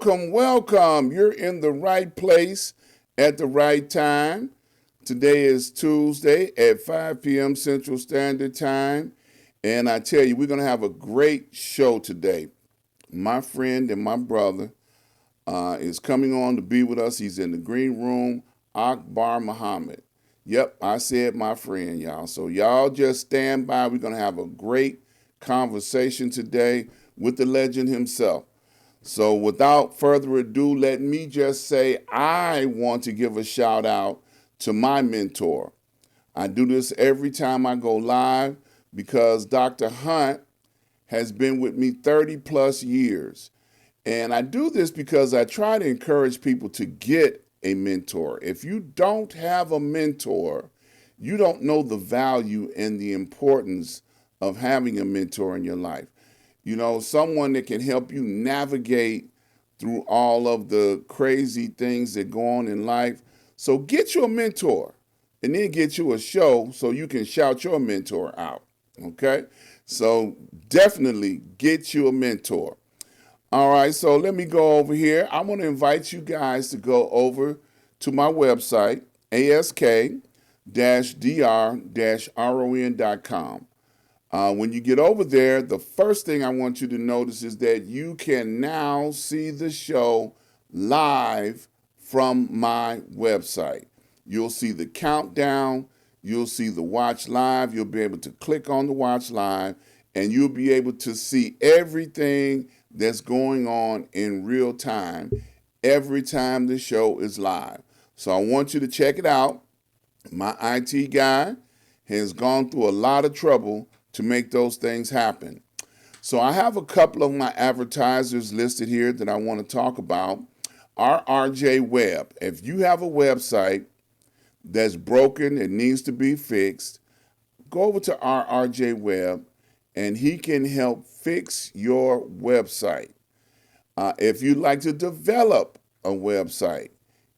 welcome, welcome. You're in the right place at the right time. Today is Tuesday at 5 p.m. Central Standard Time. And I tell you, we're going to have a great show today. My friend and my brother is coming on to be with us. He's in the green room, Akbar Muhammad. Yep, I said my friend, y'all. So y'all just stand by. We're going to have a great conversation today with the legend himself. So without further ado, let me just say I want to give a shout out to my mentor. I do this every time I go live because Dr. Hunt has been with me 30 plus years. And I do this because I try to encourage people to get a mentor. If you don't have a mentor, you don't know the value and the importance of having a mentor in your life. You know, someone that can help you navigate through all of the crazy things that go on in life. So get you a mentor and then get you a show so you can shout your mentor out. Okay? So definitely get you a mentor. All right, so let me go over here. I want to invite you guys to go over to my website, ask-dr-ron.com. When you get over there, the first thing I want you to notice is that you can now see the show live from my website. You'll see the countdown. You'll see the watch live. You'll be able to click on the watch live, and you'll be able to see everything that's going on in real time every time the show is live. So I want you to check it out. My IT guy has gone through a lot of trouble to make those things happen. So I have a couple of my advertisers listed here that I want to talk about. RRJ Web. If you have a website that's broken and needs to be fixed, go over to RRJ Web and he can help fix your website. If you'd like to develop a website,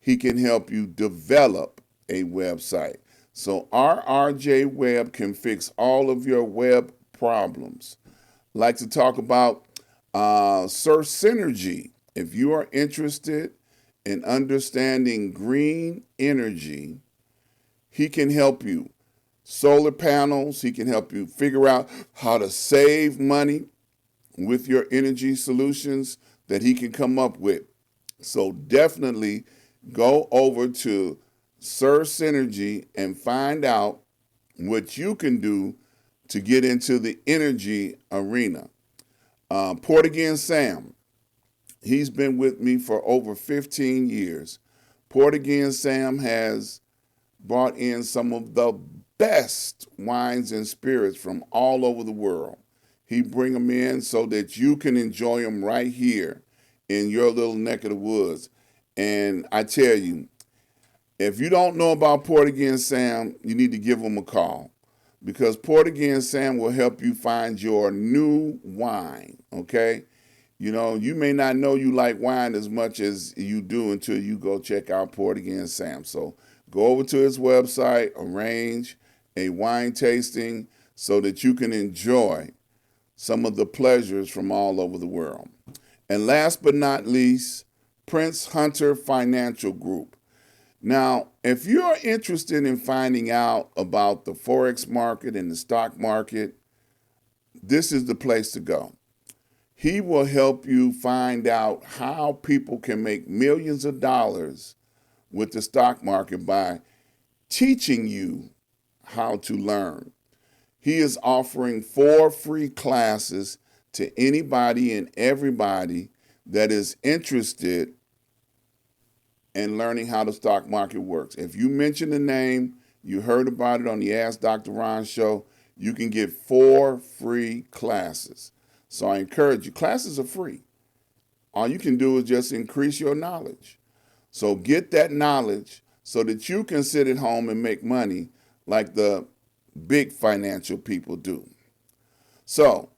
he can help you develop a website. So RRJ Web can fix all of your web problems. Like to talk about Sir Synergy. If you are interested in understanding green energy, he can help you. Solar panels, he can help you figure out how to save money with your energy solutions that he can come up with. So definitely go over to Sir Synergy and find out what you can do to get into the energy arena. Port Again Sam, he's been with me for over 15 years. Port Again Sam has brought in some of the best wines and spirits from all over the world. He bring them in so that you can enjoy them right here in your little neck of the woods. And I tell you, if you don't know about Port Again Sam, you need to give him a call because Port Again Sam will help you find your new wine, okay? You know, you may not know you like wine as much as you do until you go check out Port Again Sam. So go over to his website, arrange a wine tasting so that you can enjoy some of the pleasures from all over the world. And last but not least, Prince Hunter Financial Group. Now, if you're interested in finding out about the Forex market and the stock market, this is the place to go. He will help you find out how people can make millions of dollars with the stock market by teaching you how to learn. He is offering 4 free classes to anybody and everybody that is interested and learning how the stock market works. If you mention the name, you heard about it on the Ask Dr. Ron show, you can get 4 free classes. So I encourage you, classes are free. All you can do is just increase your knowledge. So get that knowledge so that you can sit at home and make money like the big financial people do. So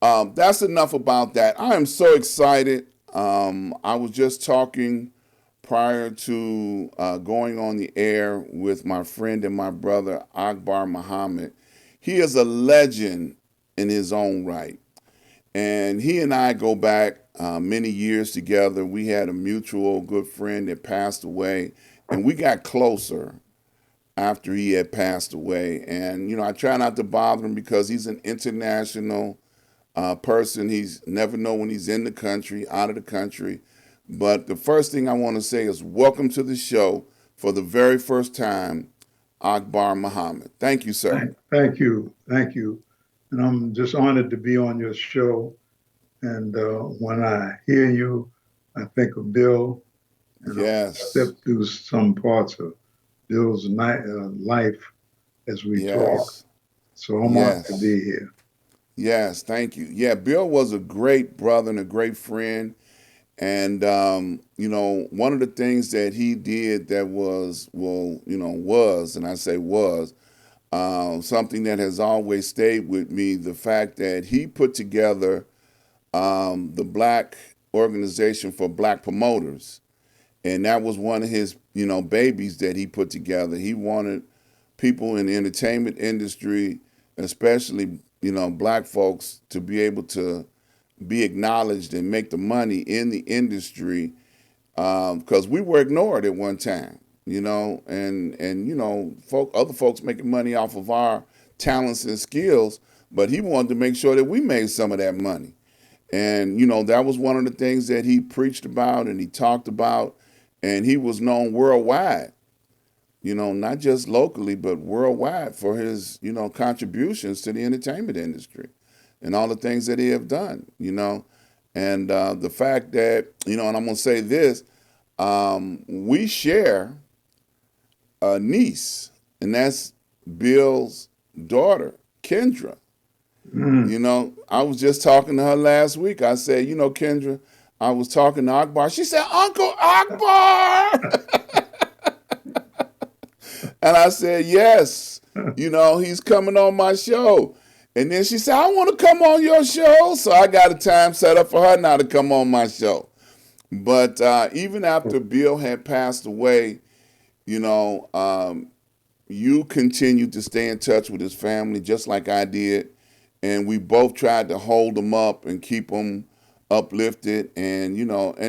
that's enough about that. I am so excited. I was just talking prior to going on the air with my friend and my brother, Akbar Muhammad. He is a legend in his own right. And he and I go back many years together. We had a mutual good friend that passed away, and we got closer after he had passed away. And, I try not to bother him because he's an international person. He's never know when he's in the country, out of the country. But the first thing I want to say is welcome to the show for the very first time, Akbar Muhammad. Thank you, sir. Thank you. Thank you. And I'm just honored to be on your show. And when I hear you, I think of Bill, and I'll step Yes. through some parts of Bill's life as we talk. Yes. So I'm honored to Yes. be here. Yes. Thank you. Yeah, Bill was a great brother and a great friend. And, one of the things that he did that was, and I say was, something that has always stayed with me, the fact that he put together the Black Organization for Black Promoters. And that was one of his, babies that he put together. He wanted people in the entertainment industry, especially, black folks, to be able to be acknowledged and make the money in the industry because we were ignored at one time, and other folks making money off of our talents and skills, but he wanted to make sure that we made some of that money. And that was one of the things that he preached about and he talked about, and he was known worldwide, not just locally but worldwide for his contributions to the entertainment industry and all the things that he have done. And the fact that, and I'm going to say this, we share a niece, and that's Bill's daughter, Kendra. Mm. I was just talking to her last week. I said, Kendra, I was talking to Akbar. She said, Uncle Akbar. And I said, yes, he's coming on my show. And then she said, I want to come on your show. So I got a time set up for her now to come on my show. But even after Bill had passed away, you know, um, you continued to stay in touch with his family just like I did. And we both tried to hold them up and keep them uplifted. And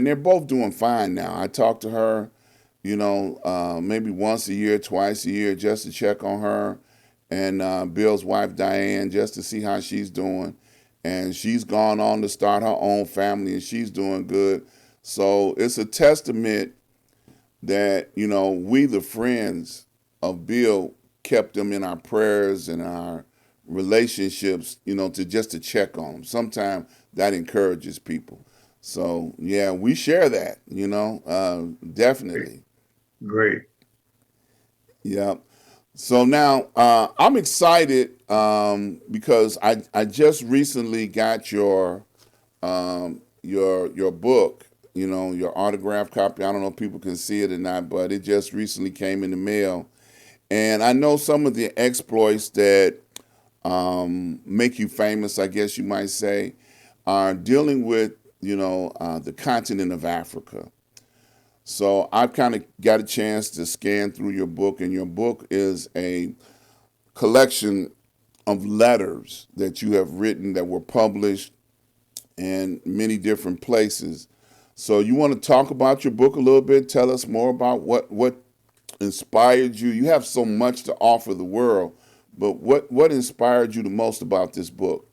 they're both doing fine now. I talked to her, maybe once a year, twice a year, just to check on her. And Bill's wife, Diane, just to see how she's doing. And she's gone on to start her own family, and she's doing good. So it's a testament that, we, the friends of Bill, kept them in our prayers and our relationships, to check on them. Sometimes that encourages people. So, yeah, we share that, Great. definitely. Great. Yeah. So now I'm excited because I just recently got your book, your autograph copy. I don't know if people can see it or not, but it just recently came in the mail. And I know some of the exploits that make you famous, I guess you might say, are dealing with, the continent of Africa. So I've kind of got a chance to scan through your book, and your book is a collection of letters that you have written that were published in many different places. So you want to talk about your book a little bit? Tell us more about what inspired you. You have so much to offer the world, but what inspired you the most about this book?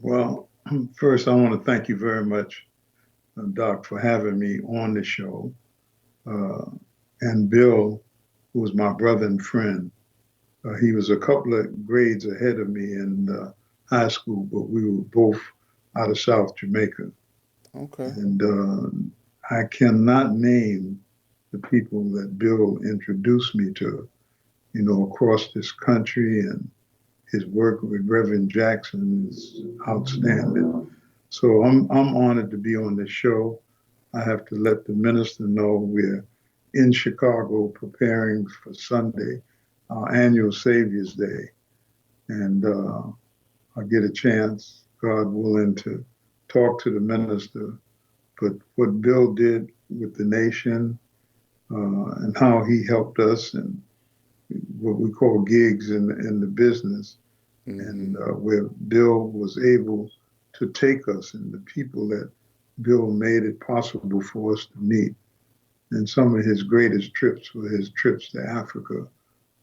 Well, first, I want to thank you very much, Doc, for having me on the show. Uh, and Bill, who was my brother and friend, he was a couple of grades ahead of me in high school, but we were both out of South Jamaica. Okay. And I cannot name the people that Bill introduced me to, across this country. And his work with Reverend Jackson is outstanding. So I'm honored to be on this show. I have to let the minister know we're in Chicago preparing for Sunday, our annual Savior's Day. And I'll get a chance, God willing, to talk to the minister. But what Bill did with the nation and how he helped us and what we call gigs in the business, and Mm-hmm. where Bill was able to take us and the people that Bill made it possible for us to meet. And some of his greatest trips were his trips to Africa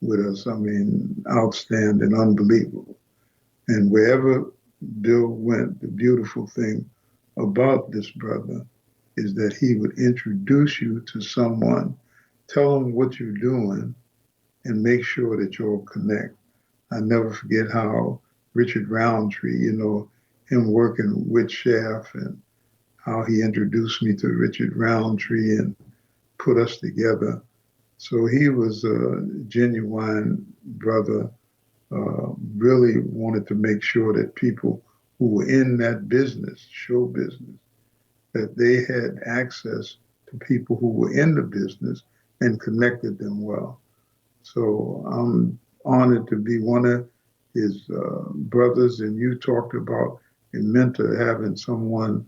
with us. I mean, outstanding, unbelievable. And wherever Bill went, the beautiful thing about this brother is that he would introduce you to someone, tell them what you're doing, and make sure that you'll connect. I never forget how Richard Roundtree, him working with Shaft and how he introduced me to Richard Roundtree and put us together. So he was a genuine brother, really wanted to make sure that people who were in that business, show business, that they had access to people who were in the business and connected them well. So I'm honored to be one of his brothers. And you talked about a mentor, having someone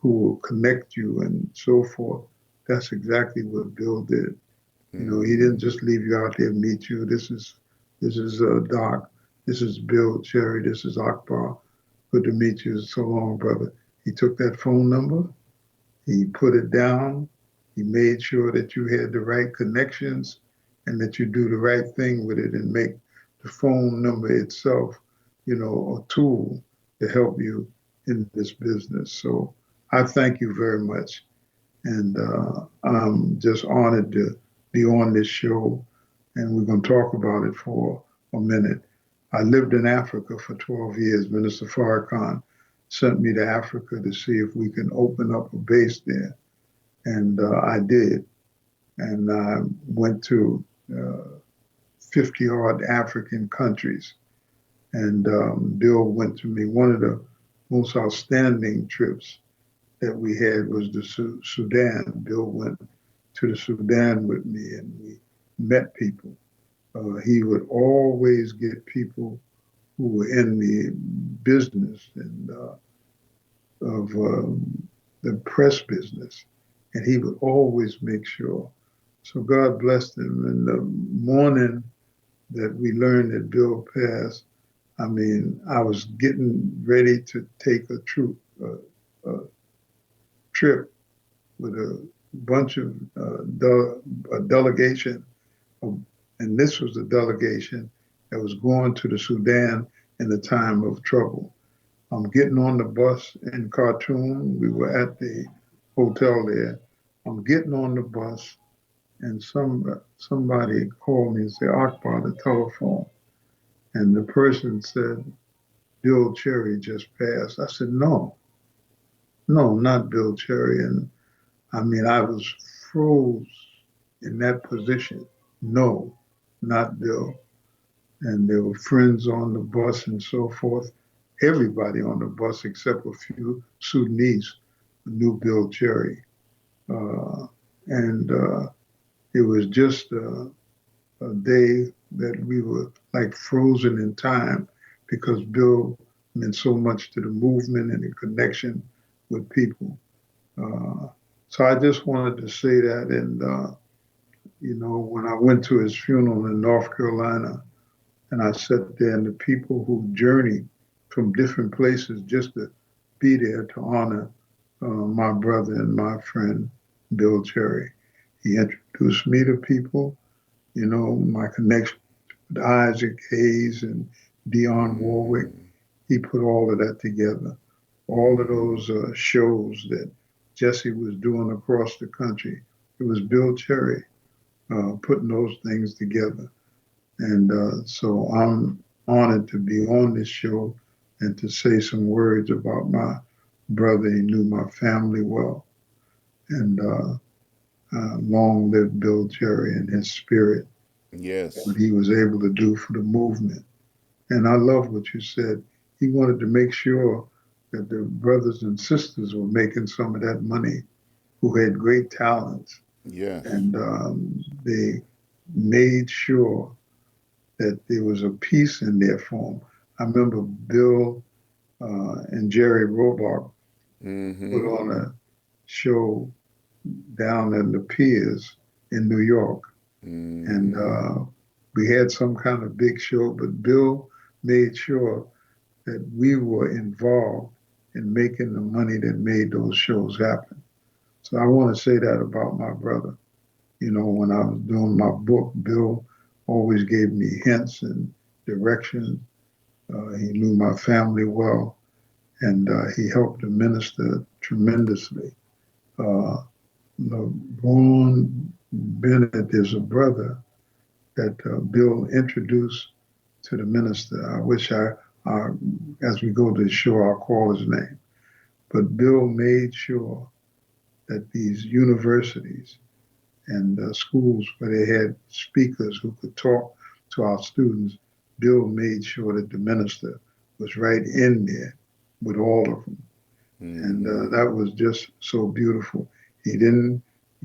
who will connect you and so forth. That's exactly what Bill did. He didn't Mm-hmm. just leave you out there and meet you. This is Doc. This is Bill Cherry. This is Akbar. Good to meet you. So long, brother. He took that phone number. He put it down. He made sure that you had the right connections and that you do the right thing with it and make the phone number itself, a tool to help you in this business. So I thank you very much. And I'm just honored to be on this show. And we're going to talk about it for a minute. I lived in Africa for 12 years. Minister Farrakhan sent me to Africa to see if we can open up a base there. And I did. And I went to 50 odd African countries. And Bill went to me. One of the most outstanding trips that we had was the Sudan. Bill went to the Sudan with me and we met people. He would always get people who were in the business and of the press business, and he would always make sure. So God blessed him. And the morning that we learned that Bill passed, I mean, I was getting ready to take a trip with a bunch of a delegation, and this was the delegation that was going to the Sudan in the time of trouble. I'm getting on the bus in Khartoum. We were at the hotel there. I'm getting on the bus, and somebody called me and said, Akbar, the telephone. And the person said, Bill Cherry just passed. I said, no, no, not Bill Cherry. And I mean, I was froze in that position. No, not Bill. And there were friends on the bus and so forth. Everybody on the bus except a few Sudanese knew Bill Cherry. Uh, and it was just a day that we were like frozen in time because Bill meant so much to the movement and the connection with people. Uh, so I just wanted to say that. And, when I went to his funeral in North Carolina, and I sat there, and the people who journeyed from different places just to be there to honor my brother and my friend, Bill Cherry. He introduced me to people, my connection with Isaac Hayes and Dionne Warwick. Mm-hmm. He put all of that together. All of those shows that Jesse was doing across the country, it was Bill Cherry putting those things together. And so I'm honored to be on this show and to say some words about my brother. He knew my family well. And long live Bill Cherry and his spirit, what Yes. he was able to do for the movement. And I love what you said. He wanted to make sure that the brothers and sisters were making some of that money who had great talents. Yes. And they made sure that there was a piece in there for them. I remember Bill and Jerry Roebuck put Mm-hmm. on a show down in the piers in New York. And Mm-hmm. we had some kind of big show, but Bill made sure that we were involved in making the money that made those shows happen. So I want to say that about my brother. You know, when I was doing my book, Bill always gave me hints and direction. He knew my family well, and he helped the minister tremendously. Uh, Ron Bennett is a brother that Bill introduced to the minister. I wish as we go to the show, I'll call his name. But Bill made sure that these universities and schools where they had speakers who could talk to our students, Bill made sure that the minister was right in there with all of them. And Mm-hmm. that was just so beautiful. He didn't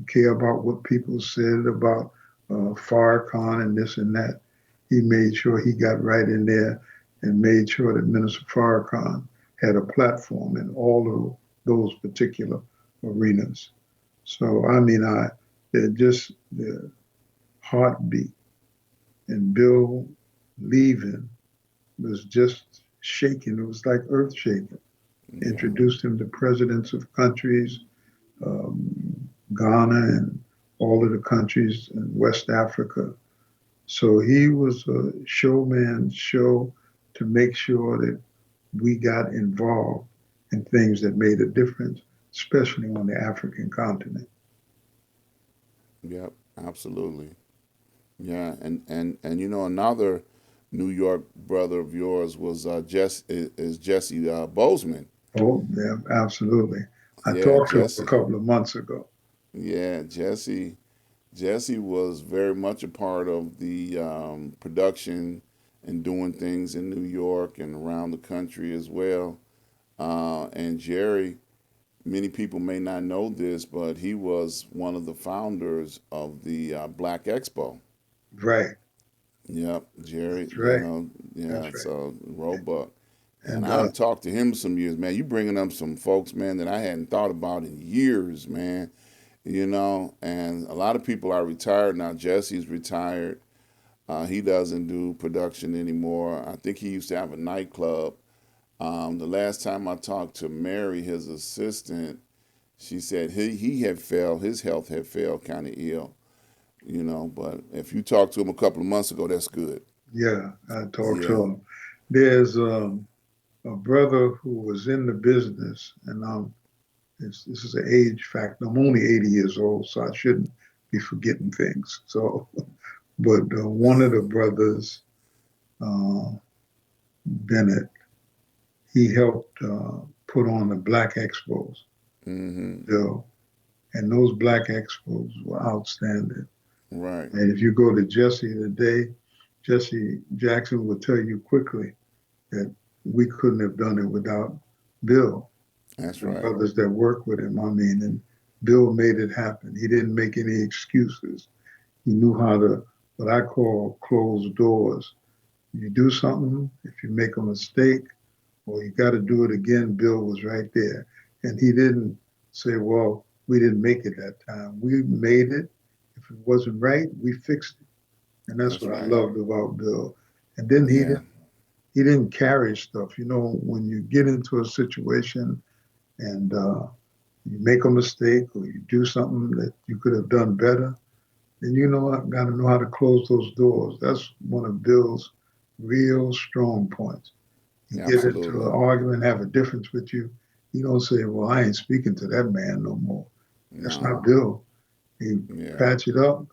care about what people said about Farrakhan and this and that. He made sure he got right in there and made sure that Minister Farrakhan had a platform in all of those particular arenas. So I mean, they're just the heartbeat. And Bill leaving was just shaking. It was like earth shaking. Yeah. Introduced him to presidents of countries, Ghana and all of the countries in West Africa. So he was a showman show to make sure that we got involved in things that made a difference, especially on the African continent. Yep. Absolutely. Yeah. And you know another New York brother of yours was Jesse Bozeman. Oh, yeah, absolutely. I Yeah, talked to him a Jesse. couple of months ago. Yeah, Jesse was very much a part of the production and doing things in New York and around the country as well. And Jerry, many people may not know this, but he was one of the founders of the Black Expo. Right. Yep, Jerry, That's you right. know, yeah, That's right. so Roebuck. And And I done talked to him some years, man. You bringing up some folks, man, that I hadn't thought about in years, man. You know, and a lot of people are retired now. Jesse's retired. He doesn't do production anymore. I think he used to have a nightclub. The last time I talked to Mary, his assistant, she said he had failed, his health had failed kind of ill, you know. But if you talked to him a couple of months ago, that's good. yeah, I talked to Yeah. him. There's a brother who was in the business, and this is an age factor. I'm only 80 years old, so I shouldn't be forgetting things. So, but one of the brothers, uh, Bennett, he helped put on the Black Expos, Mm-hmm. Bill, and those Black Expos were outstanding. Right. And if you go to Jesse today, Jesse Jackson will tell you quickly that we couldn't have done it without Bill, That's the right. brothers that work with him. I mean, and Bill made it happen. He didn't make any excuses. He knew how to, what I call close doors. You do something, if you make a mistake or you got to do it again, Bill was right there. And he didn't say, well, we didn't make it that time. We made it. If it wasn't right, we fixed it. And that's That's what I right. loved about Bill. And then Yeah. he didn't carry stuff. You know, when you get into a situation and you make a mistake or you do something that you could have done better, then you know I got to know how to close those doors. That's one of Bill's real strong points. You Yeah, get into an absolutely. argument, have a difference with you, you don't say, "Well, I ain't speaking to that man no more." That's No. not Bill. He Yeah. patch it up.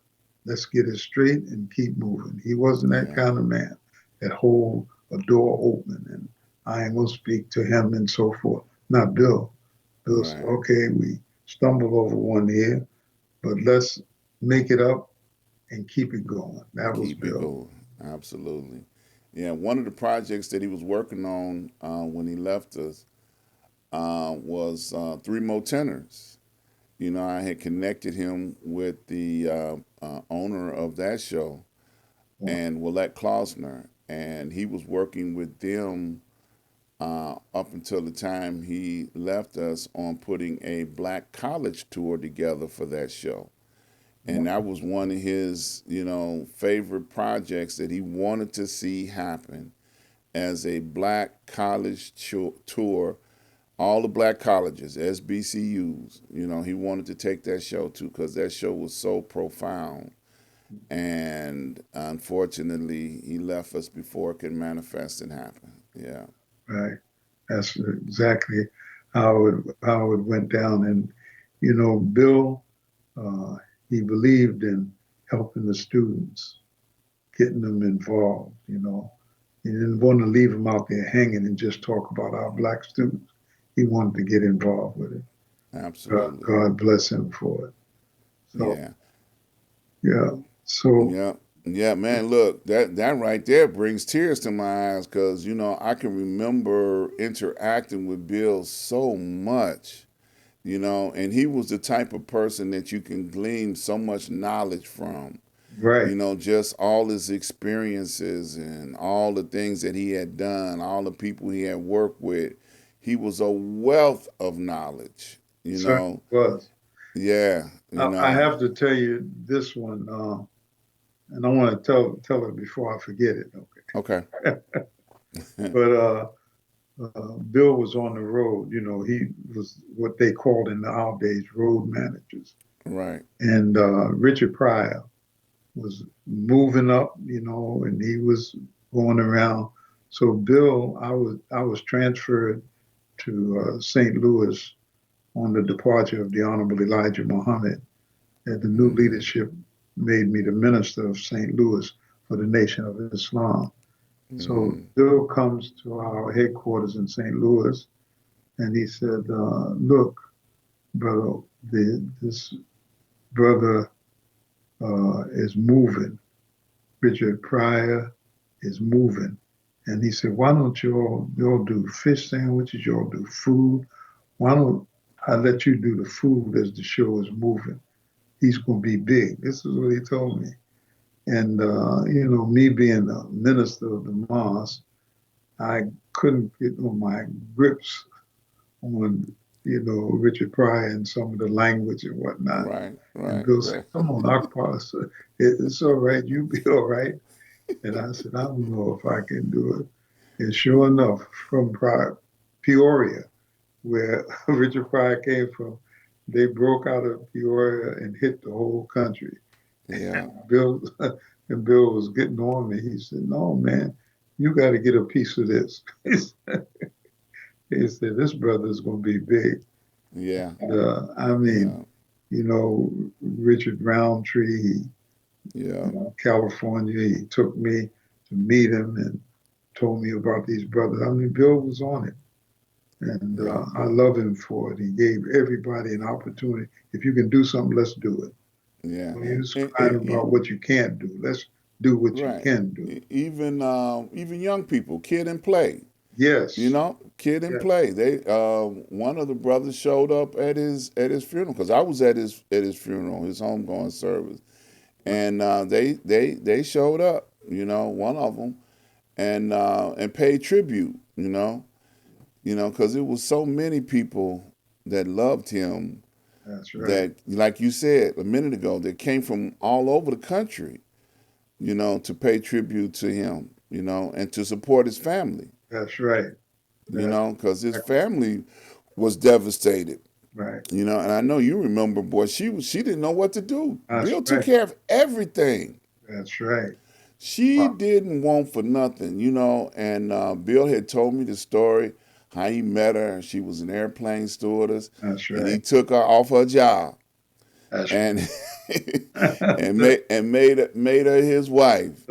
Let's get it straight and keep moving. He wasn't that Yeah. kind of man that hold a door open and I ain't gonna speak to him and so forth. Not Bill. Bill said, Right. "Okay, we stumbled over one here, but let's make it up and keep it going." That was Keep it Bill. going. Absolutely. Yeah, one of the projects that he was working on when he left us was Three More Tenors. You know, I had connected him with the owner of that show and Willette Klausner, and he was working with them up until the time he left us on putting a black college tour together for that show. And that was one of his, you know, favorite projects that he wanted to see happen as a black college tour all the black colleges, SBCUs. He wanted to take that show to because that show was so profound. And unfortunately, he left us before it could manifest and happen. Yeah. Right. That's exactly how it went down. And Bill, uh, he believed in helping the students, getting them involved. He didn't want to leave them out there hanging and just talk about our black students. He wanted to get involved with it. Absolutely. God bless him for it. So Yeah. yeah. So Yeah. Yeah, man, look, that right there brings tears to my eyes because, I can remember interacting with Bill so much, and he was the type of person that you can glean so much knowledge from, right. just all his experiences and all the things that he had done, all the people he had worked with. He was a wealth of knowledge, you Certainly know. was. Yeah, I have to tell you this one, and I want to tell it before I forget it. Okay. Okay. But Bill was on the road. He was what they called in our days road managers. Right. And Richard Pryor was moving up, and he was going around. So Bill, I was transferred to St. Louis on the departure of the Honorable Elijah Muhammad. And the new Mm-hmm. leadership made me the minister of St. Louis for the Nation of Islam. So Mm-hmm. Bill comes to our headquarters in St. Louis, and he said, "Look, brother, this brother is moving. Richard Pryor is moving." And he said, "Why don't y'all do fish sandwiches? Y'all do food. Why don't I let you do the food as the show is moving? He's going to be big." This is what he told me. And me being a minister of the mosque, I couldn't get on my grips on Richard Pryor and some of the language and whatnot. Right. And Right. Bill said, Right. "Come on, Akbar, it's all right. You be all right." And I said, "I don't know if I can do it." And sure enough, from Peoria, where Richard Pryor came from, they broke out of Peoria and hit the whole country. Yeah. Bill and Bill was getting on me. He said, "No, man, you got to get a piece of this." He said, "This brother is going to be big." Yeah. I mean, Yeah. Richard Roundtree, Yeah. California, he took me to meet him and told me about these brothers. I mean, Bill was on it. And Yeah. I love him for it. He gave everybody an opportunity. If you can do something, let's do it. Yeah. Don't use And, crying about what you can't do. Let's do what you right. can do. Even young people, kid and play. Yes. Kid and Yeah. play. They one of the brothers showed up at his funeral because I was at his funeral, his homegoing service, and they showed up. One of them and paid tribute. Because it was so many people that loved him That's right. that, like you said a minute ago, that came from all over the country. To pay tribute to him. And to support his family. That's right. That's Because his family was devastated. right. And I know you remember, boy, she didn't know what to do. That's Bill took right. care of everything. That's right. She Wow. didn't want for nothing, and Bill had told me the story how he met her. She was an airplane stewardess, That's and he right. took her off her job That's and and right. made her his wife.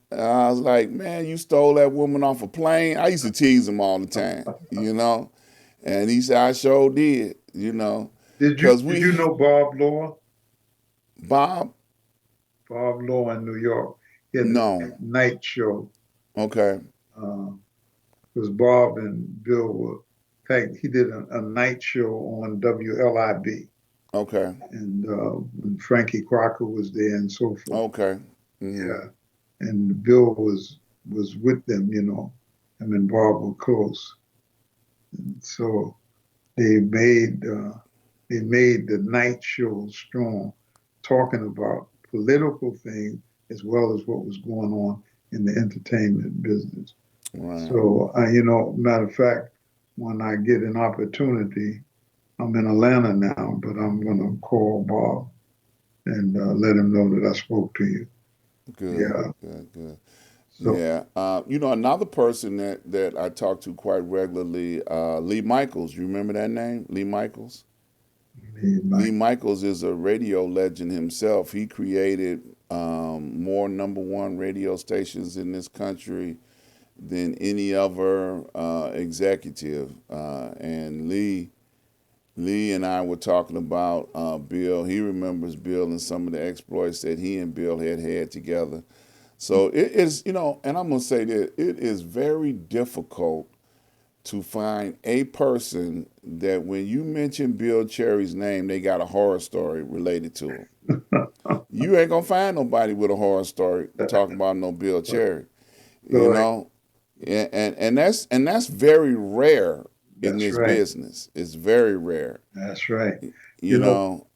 And I was like, man, you stole that woman off a plane. I used to tease him all the time. And he said, I sure did. did you Because did we, you know Bob Law? Bob, Bob Law in New York. He had the no. night show. Okay. Uh, because Bob and Bill were, in fact, he did a night show on WLIB. Okay. And when Frankie Crocker was there and so forth. Okay. Hmm. Yeah. And Bill was with them, him and Bob were close. And so they made the night show strong, talking about political things as well as what was going on in the entertainment business. Right. So, matter of fact, when I get an opportunity, I'm in Atlanta now, but I'm going to call Bob and let him know that I spoke to you. Good, Yeah. good, good. So, Yeah. Another person that I talk to quite regularly, Lee Michaels. You remember that name, Lee Michaels? me, Lee Mike. Michaels is a radio legend himself. He created more number one radio stations in this country than any other executive. And Lee and I were talking about Bill. He remembers Bill and some of the exploits that he and Bill had together. So it is, and I'm going to say that it is very difficult to find a person that when you mention Bill Cherry's name, they got a horror story related to him. You ain't going to find nobody with a horror story talking about no Bill Cherry, you So know? And that's very rare in that's this right. business. It's very rare, That's right. you You know, know.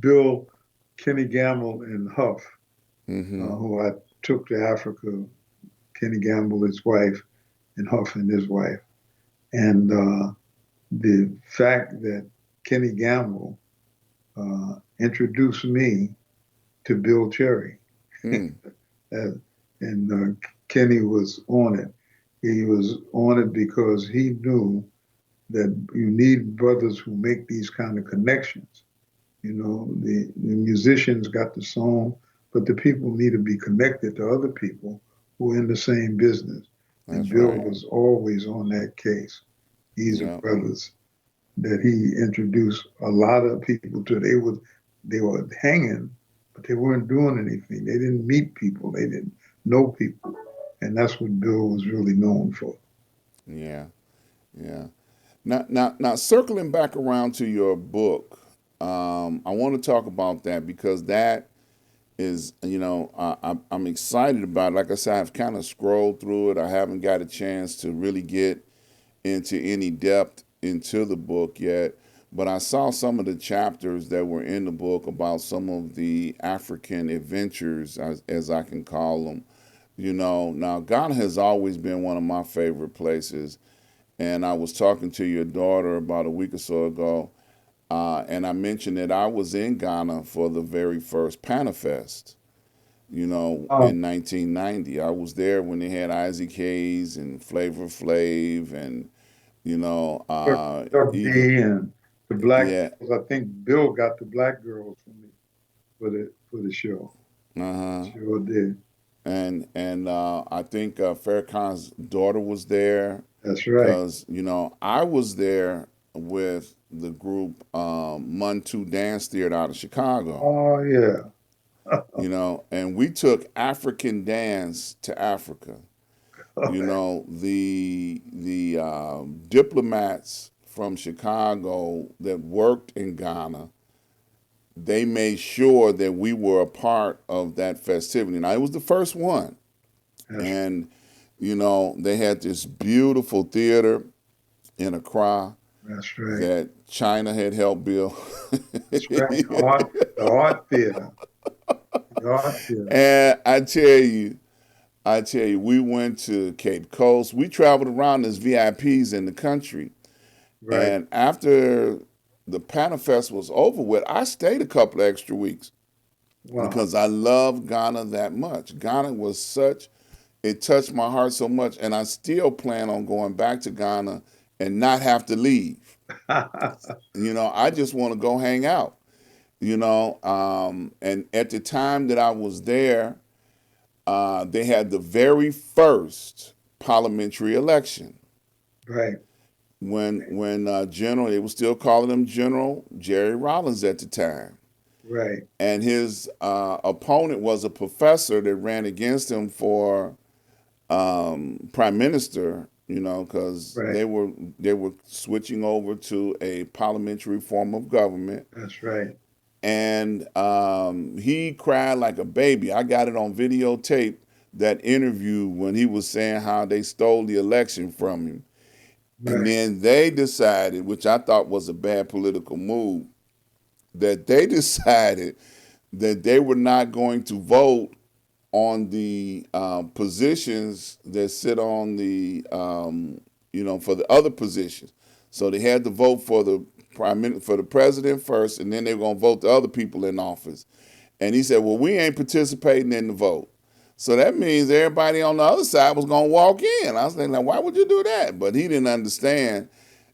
Bill, Kenny Gamble, and Huff, Hmm. who I took to Africa, Kenny Gamble, his wife, and Huff and his wife. And the fact that Kenny Gamble introduced me to Bill Cherry, Mm, uh, and Kenny was on it. He was on it because he knew that you need brothers who make these kind of connections. The musicians got the song, but the people need to be connected to other people who are in the same business. And that's Bill right. was always on that case. These are Yeah. brothers that he introduced a lot of people to. They were hanging, but they weren't doing anything. They didn't meet people. They didn't know people, and that's what Bill was really known for. Yeah. Yeah. Now, circling back around to your book, I want to talk about that because that is, I'm excited about it. Like I said, I've kind of scrolled through it. I haven't got a chance to really get into any depth into the book yet, but I saw some of the chapters that were in the book about some of the African adventures, as I can call them. Now Ghana has always been one of my favorite places, and I was talking to your daughter about a week or so ago, and I mentioned that I was in Ghana for the very first Panafest, Um, in 1990. I was there when they had Isaac Hayes and Flavor Flav and, Chuck even, D and the black yeah, girls. I think Bill got the black girls for the show. uh-huh. Sure did. And I think Farrakhan's daughter was there That's right. because, I was there with the group Muntu Dance Theater out of Chicago. Oh yeah. And we took African dance to Africa. The diplomats from Chicago that worked in Ghana, they made sure that we were a part of that festivity. Now it was the first one, That's and they had this beautiful theater in Accra that's right. that China had helped build. That's right. The art theater. The art theater. And I tell you, we went to Cape Coast. We traveled around as VIPs in the country. Right. And after the Panafest was over with, I stayed a couple of extra weeks Wow. because I love Ghana that much. Ghana was it touched my heart so much. And I still plan on going back to Ghana and not have to leave. I just want to go hang out, and at the time that I was there, they had the very first parliamentary election Right. when General, they were still calling him General Jerry Rollins at the time, Right. and his opponent was a professor that ran against him for prime minister. Because Right. they were switching over to a parliamentary form of government, That's right. and he cried like a baby. I got it on videotape, that interview when he was saying how they stole the election from him. And Right. then they decided, which I thought was a bad political move, that they decided that they were not going to vote on the positions that sit on the for the other positions. So they had to vote for the for the president first, and then they were gonna vote the other people in office. And he said, "Well, we ain't participating in the vote." So that means everybody on the other side was gonna walk in. I was thinking, like, why would you do that? But he didn't understand,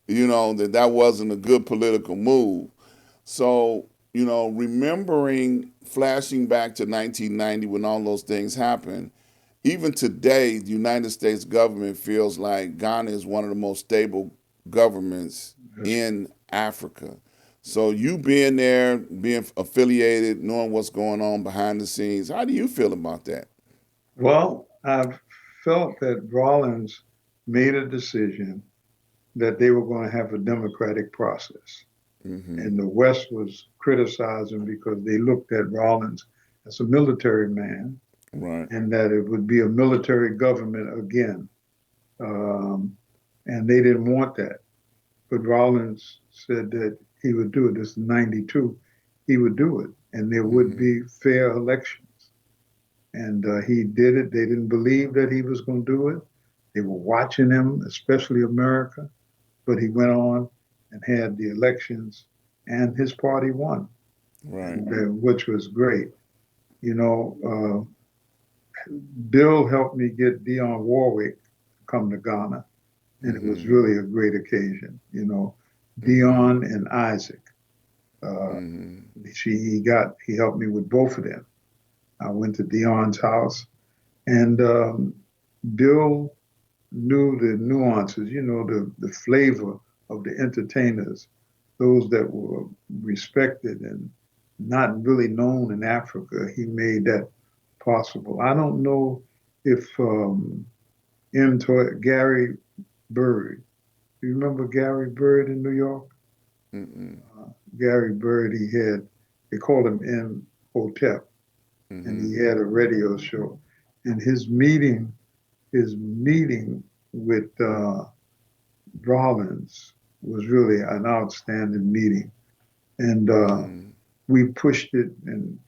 that wasn't a good political move. So, remembering flashing back to 1990 when all those things happened, even today, the United States government feels like Ghana is one of the most stable governments Yes. in Africa. So, you being there, being affiliated, knowing what's going on behind the scenes, how do you feel about that? Well, I've felt that Rawlins made a decision that they were going to have a democratic process. Mm-hmm. And the West was criticizing because they looked at Rawlins as a military man Right. and that it would be a military government again. Um, and they didn't want that. But Rawlins said that he would do it. This is 92. He would do it. And there would Mm-hmm. be fair elections. And he did it. They didn't believe that he was going to do it. They were watching him, especially America. But he went on and had the elections, and his party won, Right. and which was great. You know, Bill helped me get Dionne Warwick to come to Ghana, and it was Mm-hmm. really a great occasion. You know, Mm-hmm. Dionne and Isaac. Uh, Mm-hmm. he helped me with both of them. I went to Dionne's house, and Bill knew the nuances, the flavor of the entertainers, those that were respected and not really known in Africa. He made that possible. I don't know if Gary Bird, do you remember Gary Bird in New York? Mm-hmm. Gary Bird, they called him M. Hotep, and Mm-hmm. he had a radio show. And his meeting with Rollins was really an outstanding meeting. And Mm-hmm. we pushed it and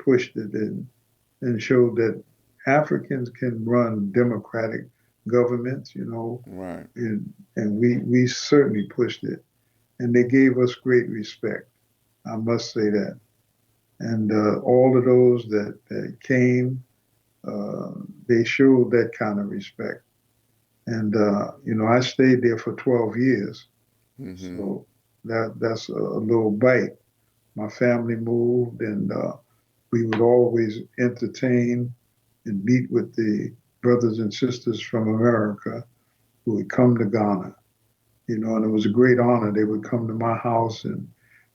showed that Africans can run democratic governments, Right. and we certainly pushed it. And they gave us great respect. I must say that. And all of those that came, uh, they showed that kind of respect. And I stayed there for 12 years, Mm-hmm. so that's a little bite. My family moved, and we would always entertain and meet with the brothers and sisters from America who would come to Ghana. And it was a great honor. They would come to my house, and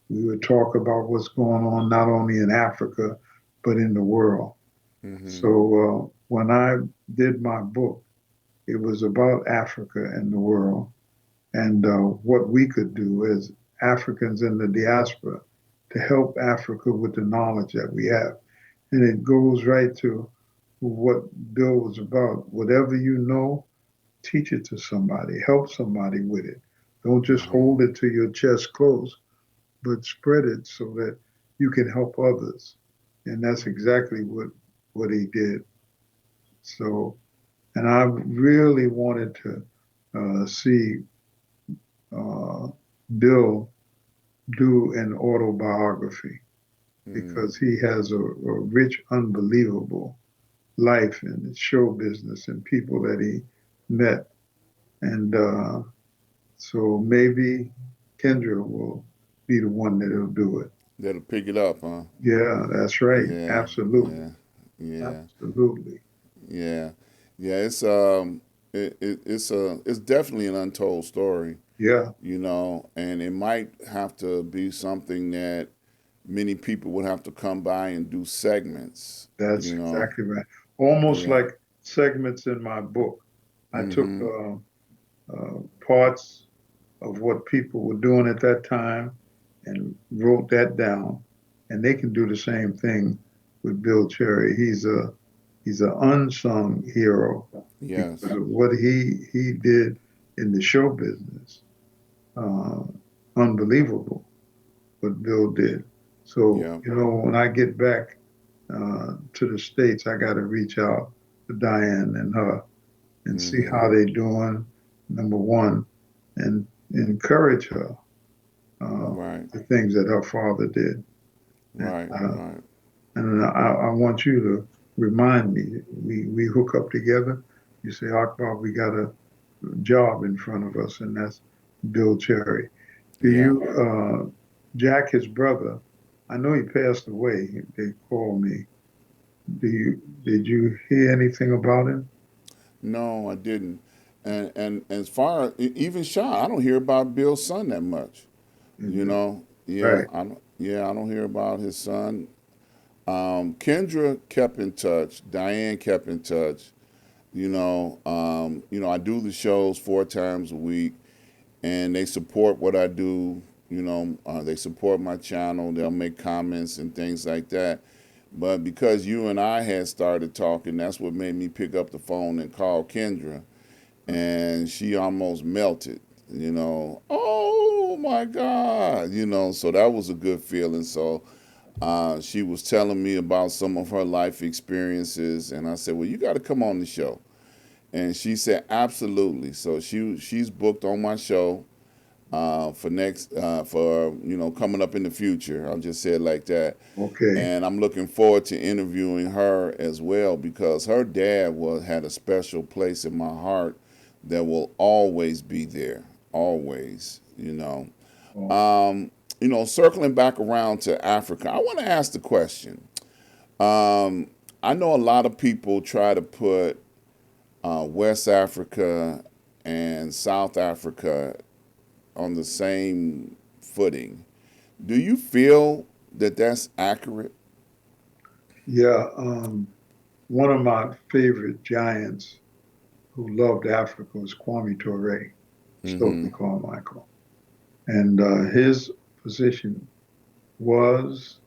we would talk about what's going on not only in Africa but in the world. Mm-hmm. So when I did my book, it was about Africa and the world, and what we could do as Africans in the diaspora to help Africa with the knowledge that we have. And it goes right to what Bill was about. Whatever you know, teach it to somebody, help somebody with it. Don't just Mm-hmm. hold it to your chest close, but spread it so that you can help others. And that's exactly what he did. So, and I really wanted to see uh, Bill do an autobiography Mm-hmm. because he has a rich, unbelievable life in show business and people that he met. And so maybe Kendra will be the one that'll do it. That'll pick it up, huh? Yeah, that's right. Yeah. Absolutely. Yeah. Yeah. Absolutely. Yeah. Yeah. It's definitely an untold story, Yeah, and it might have to be something that many people would have to come by and do segments, that's exactly right. Almost Yeah. like segments in my book. I took Mm-hmm. parts of what people were doing at that time and wrote that down. And they can do the same thing with Bill Cherry. He's an unsung hero because Yes. of what he did in the show business. Uh, Unbelievable what Bill did. So Yeah. when I get back to the states, I got to reach out to Diane and her and see Mm-hmm. how they doing. Number one, and encourage her, uh, Right. the things that her father did. And, Right. uh, Right. and I want you to remind me. We hook up together. You say, Akbar, we got a job in front of us, and that's Bill Cherry. Do Yeah. you, Jack, his brother? I know he passed away. They called me. Did you hear anything about him? No, I didn't. And as far even Sean, I don't hear about Bill's son that much. You Mhm. know, yeah, Right. I don't. Yeah, I don't hear about his son. Kendra kept in touch. Diane kept in touch. I do the shows 4 times a week, and they support what I do. They support my channel. They'll make comments and things like that. But because you and I had started talking, that's what made me pick up the phone and call Kendra, and she almost melted. Oh my God, so that was a good feeling. So she was telling me about some of her life experiences, and I said, "Well, you got to come on the show." And she said, "Absolutely." So she's booked on my show for next for coming up in the future. I'll just say it like that. Okay. And I'm looking forward to interviewing her as well because her dad had a special place in my heart that will always be there, always. Oh, Circling back around to Africa, I want to ask the question. Um, I know a lot of people try to put West Africa and South Africa on the same footing. Do you feel that that's accurate? yeah. One of my favorite giants who loved Africa was Kwame Ture, Mm-hmm. Stokely Carmichael, and his position was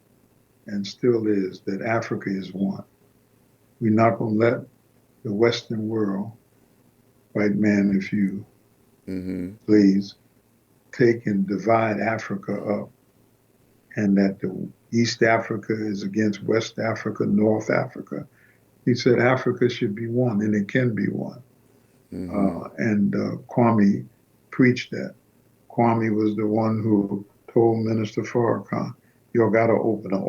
and still is that Africa is one. We're not going to let the Western world, white man, if you Mm-hmm. please, take and divide Africa up, and that the East Africa is against West Africa, North Africa. He said Africa should be one, and it can be one. Mm-hmm. And Kwame preached that. Kwame was the one who told Minister Farrakhan, "You got to open an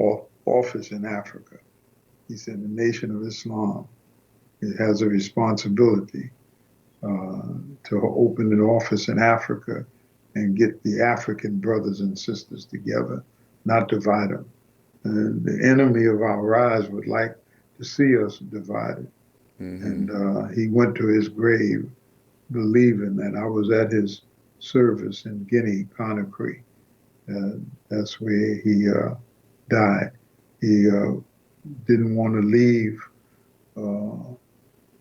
office in Africa." He said the Nation of Islam, it has a responsibility to open an office in Africa and get the African brothers and sisters together, not divide them. And the enemy of our rise would like to see us divided. Mm-hmm. And he went to his grave believing that. I was at his service in Guinea, Conakry. That's where he died. He didn't want to leave uh,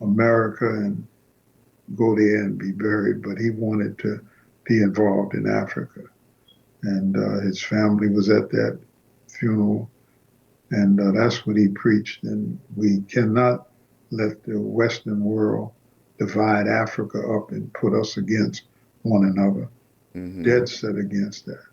America and go there and be buried, but he wanted to be involved in Africa. And his family was at that funeral, and that's what he preached. And we cannot let the Western world divide Africa up and put us against one another. Mm-hmm. Dead set against that.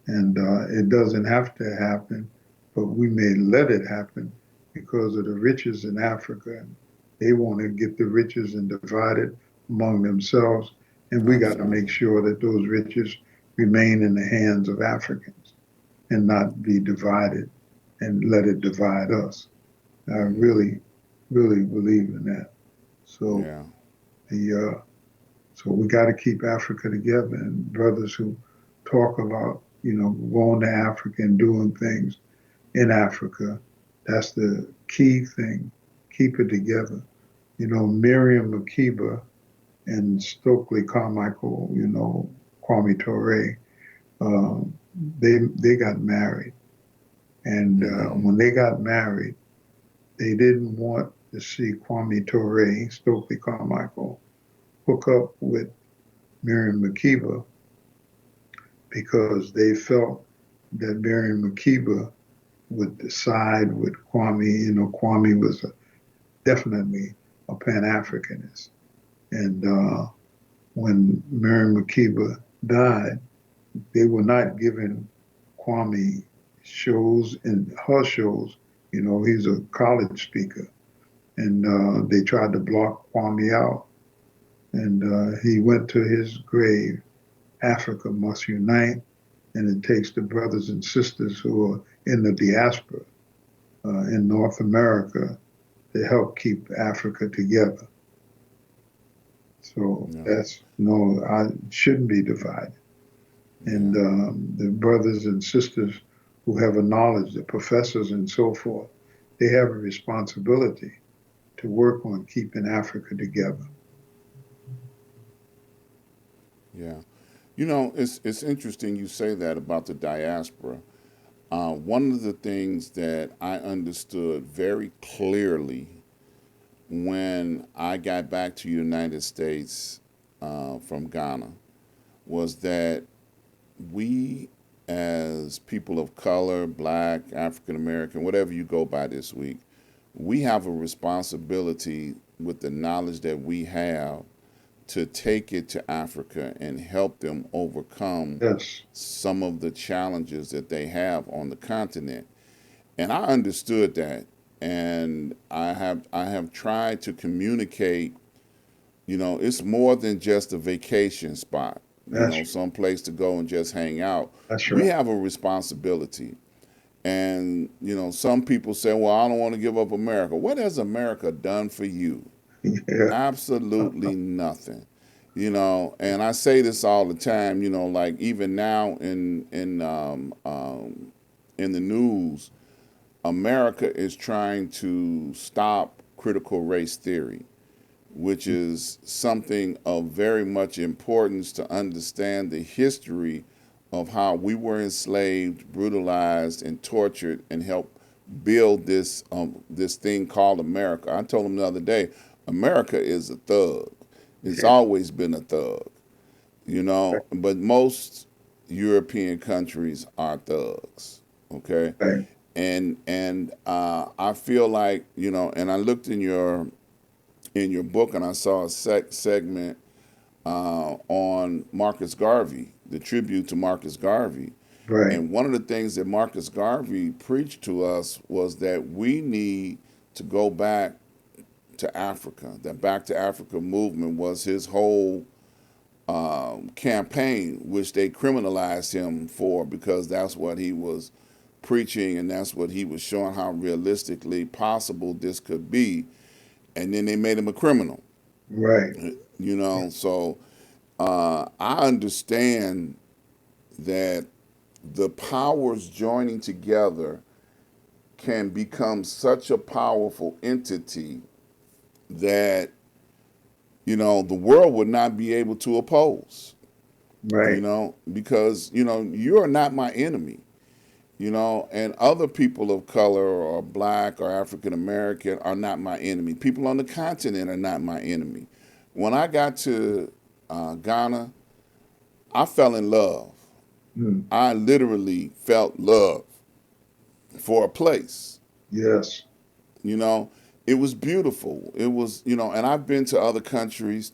And it doesn't have to happen, but we may let it happen because of the riches in Africa. And they want to get the riches and divide it among themselves. And we got to make Absolutely. sure that those riches remain in the hands of Africans and not be divided and let it divide us. I Mm-hmm. really, really believe in that. So Yeah. the so we got to keep Africa together. And brothers who talk about going to Africa and doing things in Africa, that's the key thing. Keep it together. Miriam Makeba and Stokely Carmichael, Kwame Ture, um, they got married, and Mm-hmm. when they got married, they didn't want to see Kwame Ture, Stokely Carmichael, hook up with Miriam Makeba because they felt that Miriam Makeba would side with Kwame. Kwame was definitely a Pan Africanist. And when Miriam Makeba died, they were not giving Kwame shows and her shows. He's a college speaker. And they tried to block Kwame out. And he went to his grave, Africa must unite, and it takes the brothers and sisters who are in the diaspora in North America to help keep Africa together. So Yeah. that's no, I shouldn't be divided. And Yeah. the brothers and sisters who have a knowledge, the professors and so forth, they have a responsibility to work on keeping Africa together. Yeah. It's interesting you say that about the diaspora. One of the things that I understood very clearly when I got back to the United States from Ghana was that we, as people of color, black, African American, whatever you go by this week, we have a responsibility with the knowledge that we have to take it to Africa and help them overcome Yes, some of the challenges that they have on the continent. And I understood that, and I have tried to communicate. It's more than just a vacation spot. that's Some place to go and just hang out. that's We right. have a responsibility. And some people say, "Well, I don't want to give up America." What has America done for you? Yeah, Absolutely nothing. And I say this all the time. Like even now in the news, America is trying to stop critical race theory, which is something of very much importance to understand the history of how we were enslaved, brutalized, and tortured, and help build this thing called America. I told them the other day, America is a thug. It's yeah, always been a thug, but most European countries are thugs. Okay, right, and I feel like and I looked in your book and I saw a segment on Marcus Garvey, the tribute to Marcus Garvey. right, And one of the things that Marcus Garvey preached to us was that we need to go back to Africa. That Back to Africa movement was his whole campaign, which they criminalized him for because that's what he was preaching and that's what he was showing how realistically possible this could be. And then they made him a criminal. right, So I understand that the powers joining together can become such a powerful entity that the world would not be able to oppose. right, Because you're not my enemy. And other people of color or black or African American are not my enemy. People on the continent are not my enemy. When I got to Ghana, I fell in love. mm, I literally felt love for a place. yes, You know, it was beautiful. It was, and I've been to other countries.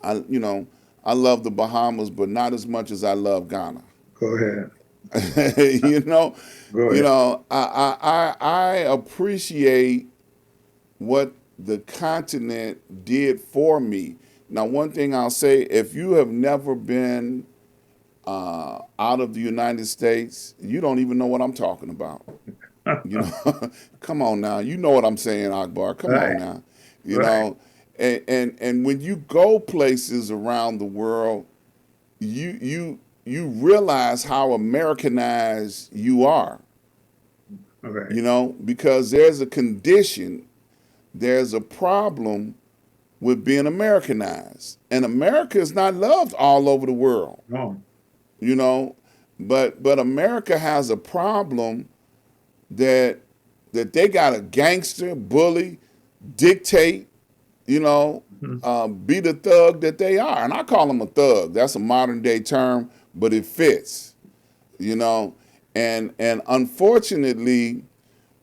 I love the Bahamas, but not as much as I love Ghana. go ahead, you know, go ahead. I appreciate what the continent did for me. Now, one thing I'll say: if you have never been out of the United States, you don't even know what I'm talking about. Come on now, you know what I'm saying, Akbar. Come on Right, now, you right, know, and when you go places around the world, you realize how Americanized you are. right, Because there's a condition, there's a problem with being Americanized, and America is not loved all over the world. no, You know, but America has a problem that they got a gangster, bully, dictate, mhm, be the thug that they are. And I call them a thug. That's a modern day term, but it fits, you know. And unfortunately,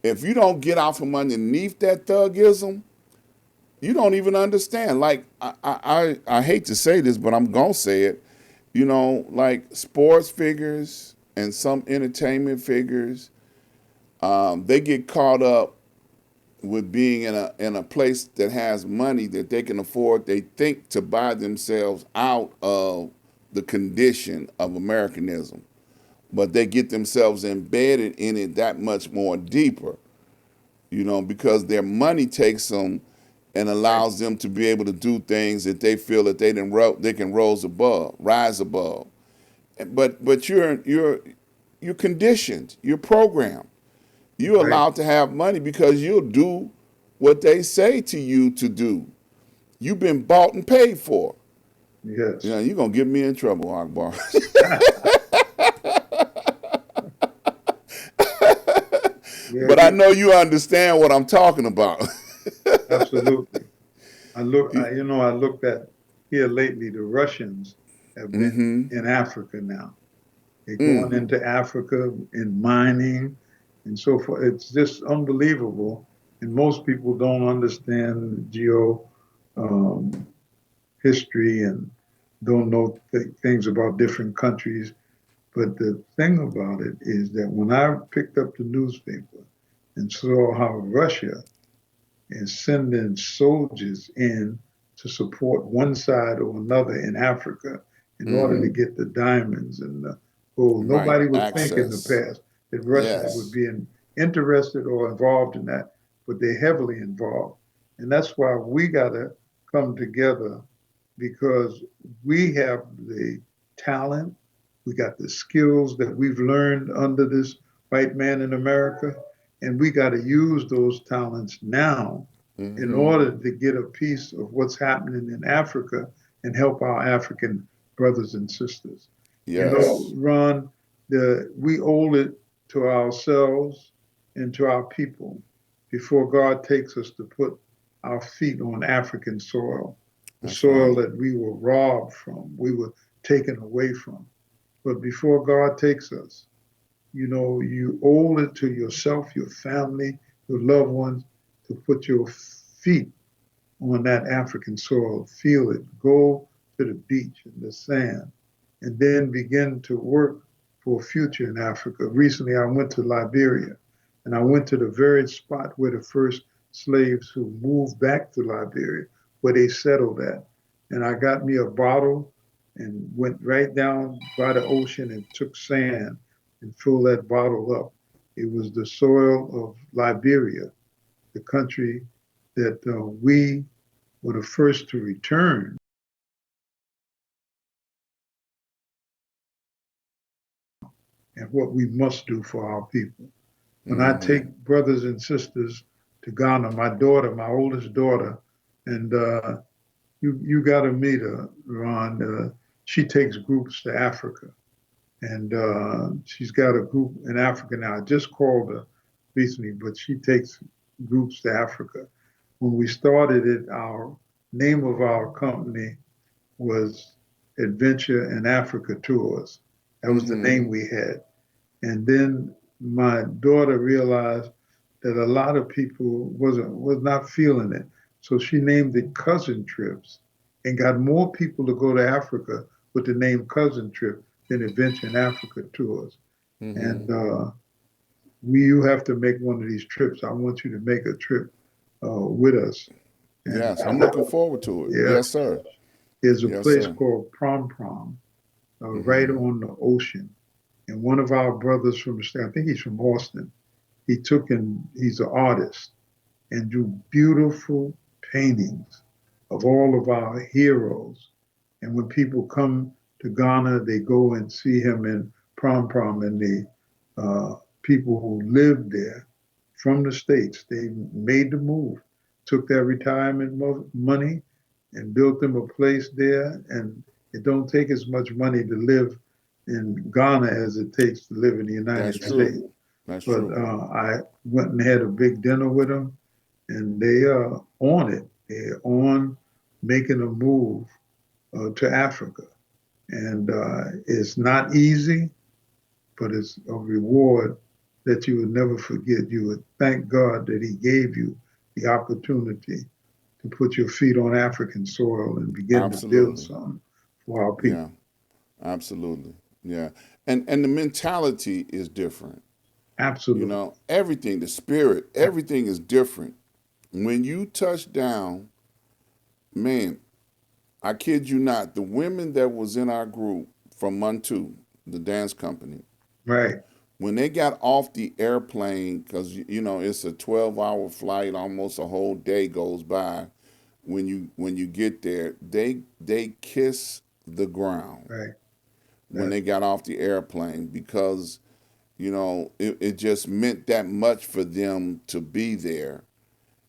if you don't get out from underneath that thugism, you don't even understand. Like I hate to say this, but I'm gonna say it. Like sports figures and some entertainment figures, they get caught up with being in a place that has money that they can afford, they think to buy themselves out of the condition of Americanism, but they get themselves embedded in it that much more deeper, because their money takes them and Right. allows them to be able to do things that they feel that they can rise above. But you're conditioned, you're programmed. You're Right. allowed to have money because you'll do what they say to you to do. You've been bought and paid for. Yes. You're gonna get me in trouble, Akbar. Yeah, But I know you understand what I'm talking about. absolutely. I looked at here lately, the Russians have been Mm-hmm. in Africa now. They're going Mm. into Africa in mining and so forth. It's just unbelievable. And most people don't understand geo um, history and don't know things about different countries. But the thing about it is that when I picked up the newspaper and saw how Russia and sending soldiers in to support one side or another in Africa in order to Mm-hmm. get the diamonds and the gold. Right. Nobody would think in the Access. past that Russia would Yes. be interested or involved in that, but they're heavily involved. And that's why we got to come together because we have the talent, we got the skills that we've learned under this white man in America, and we got to use those talents now in Mm-hmm. order to get a piece of what's happening in Africa and help our African brothers and sisters. Yes. Ron, we owe it to ourselves and to our people before God takes us to put our feet on African soil, the That's soil right. that we were robbed from, we were taken away from. But before God takes us, you owe it to yourself, your family, your loved ones to put your feet on that African soil, feel it, go to the beach and the sand, and then begin to work for a future in Africa. Recently, I went to Liberia, and I went to the very spot where the first slaves who moved back to Liberia, where they settled at. And I got me a bottle and went right down by the ocean and took sand and filled that bottle up. It was the soil of Liberia, the country that we were the first to return and what we must do for our people. When I Mm-hmm. take brothers and sisters to Ghana, my oldest daughter, and you got to meet her, Ron. She takes groups to Africa, and she's got a group in Africa now. I just called her recently, but she takes groups to Africa. When we started it, our name of our company was Adventure in Africa Tours. That was the Mm-hmm. name we had. And then my daughter realized that a lot of people was not feeling it. So she named it Cousin Trips and got more people to go to Africa with the name Cousin Trip than Adventure in Africa Tours. Mm-hmm. And you have to make one of these trips. I want you to make a trip with us. And Yes. I'm looking forward to it. yeah, Yes, sir. there's a Yes, place sir. called Prom Prom right Mm-hmm. on the ocean. And one of our brothers from the state, I think he's from Austin, he's an artist and drew beautiful paintings of all of our heroes. And when people come to Ghana, they go and see him in Prom Prom, and the people who lived there from the States, they made the move, took their retirement money and built them a place there. And it don't take as much money to live in Ghana as it takes to live in the That's United true. States. That's But true. I went and had a big dinner with them, and they are on it. They're on making a move to Africa. And it's not easy, but it's a reward that you would never forget. You would thank God that He gave you the opportunity to put your feet on African soil and begin to build Absolutely. something for our Yeah. people. Absolutely. Yeah. And the mentality is different. Absolutely. Everything, the spirit, everything is different When you touch down, man, I kid you not, the women that was in our group from Montu, the dance company, Right, when they got off the airplane, because you know it's a 12-hour flight, almost a whole day goes by. When you get there, they kiss the ground right. when That's they got off the airplane because it just meant that much for them to be there,